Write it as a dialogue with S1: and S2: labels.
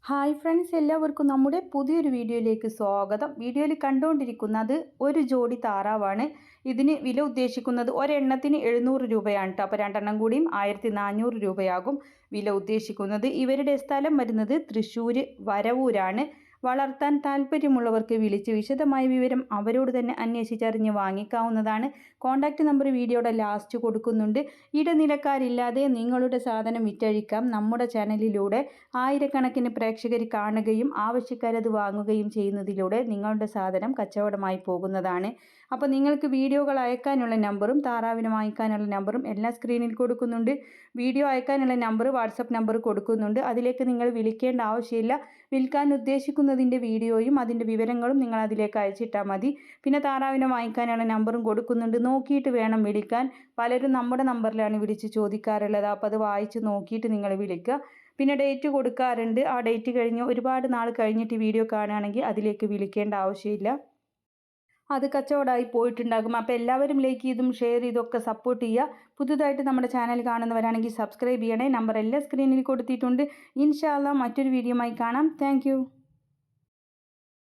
S1: Hi friends, എല്ലാവർക്കും നമ്മുടെ പുതിയൊരു വീഡിയോയിലേക്ക് സ്വാഗതം. വീഡിയോയിൽ കണ്ടുകൊണ്ടിരിക്കുന്നത് ഒരു ജോഡി താറാവാണ്. ഇതിന് വില ഉദ്ദേശിക്കുന്നത് ഒരെണ്ണത്തിന് 700 രൂപയാണ് കേട്ടോ. അപ്പോൾ രണ്ടെണ്ണം കൂടിയും 1400 രൂപയാകും വില ഉദ്ദേശിക്കുന്നത്. ഇവരുടെ സ്ഥലം വരുന്നത് തൃശ്ശൂർ വരവൂരാണ്. വളർത്താൻ താല്പര്യമുള്ളവർക്ക് വിളിച്ച് വിശദമായ വിവരം അവരോട് തന്നെ അന്വേഷിച്ചറിഞ്ഞ് വാങ്ങിക്കാവുന്നതാണ്. കോൺടാക്റ്റ് നമ്പർ വീഡിയോയുടെ ലാസ്റ്റ് കൊടുക്കുന്നുണ്ട്. ഇടനിലക്കാരില്ലാതെ നിങ്ങളുടെ സാധനം വിറ്റഴിക്കാം. നമ്മുടെ ചാനലിലൂടെ ആയിരക്കണക്കിന് പ്രേക്ഷകർ കാണുകയും ആവശ്യക്കാരത് വാങ്ങുകയും ചെയ്യുന്നതിലൂടെ നിങ്ങളുടെ സാധനം കച്ചവടമായി പോകുന്നതാണ്. അപ്പോൾ നിങ്ങൾക്ക് വീഡിയോകൾ അയക്കാനുള്ള നമ്പറും താറാവിനെ വാങ്ങിക്കാനുള്ള നമ്പറും എല്ലാം സ്ക്രീനിൽ കൊടുക്കുന്നുണ്ട്. വീഡിയോ അയക്കാനുള്ള നമ്പർ വാട്സപ്പ് നമ്പർ കൊടുക്കുന്നുണ്ട്. അതിലേക്ക് നിങ്ങൾ വിളിക്കേണ്ട ആവശ്യമില്ല. വിൽക്കാൻ ഉദ്ദേശിക്കുന്നതിൻ്റെ വീഡിയോയും അതിൻ്റെ വിവരങ്ങളും നിങ്ങൾ അതിലേക്ക് അയച്ചിട്ടാൽ മതി. പിന്നെ താറാവിനെ വാങ്ങിക്കാനുള്ള നമ്പറും കൊടുക്കുന്നുണ്ട്. നോക്കിയിട്ട് വേണം വിളിക്കാൻ. പലരും നമ്മുടെ നമ്പറിലാണ് വിളിച്ച് ചോദിക്കാറുള്ളത്. അപ്പോൾ അത് വായിച്ച് നോക്കിയിട്ട് നിങ്ങൾ വിളിക്കുക. പിന്നെ ഡേറ്റ് കൊടുക്കാറുണ്ട്. ആ ഡേറ്റ് കഴിഞ്ഞ് ഒരുപാട് നാൾ കഴിഞ്ഞിട്ട് വീഡിയോ കാണുകയാണെങ്കിൽ അതിലേക്ക് വിളിക്കേണ്ട ആവശ്യമില്ല. അത് കച്ചവടമായി പോയിട്ടുണ്ടാകും. അപ്പോൾ എല്ലാവരും ലൈക്ക് ചെയ്തും ഷെയർ ചെയ്തൊക്കെ സപ്പോർട്ട് ചെയ്യുക. പുതുതായിട്ട് നമ്മുടെ ചാനൽ കാണുന്നവരാണെങ്കിൽ സബ്സ്ക്രൈബ് ചെയ്യണേ. നമ്പർ എല്ലാം സ്ക്രീനിൽ കൊടുത്തിട്ടുണ്ട്. ഇൻഷാ അല്ലാഹ് മറ്റൊരു വീഡിയോയുമായി കാണാം. താങ്ക്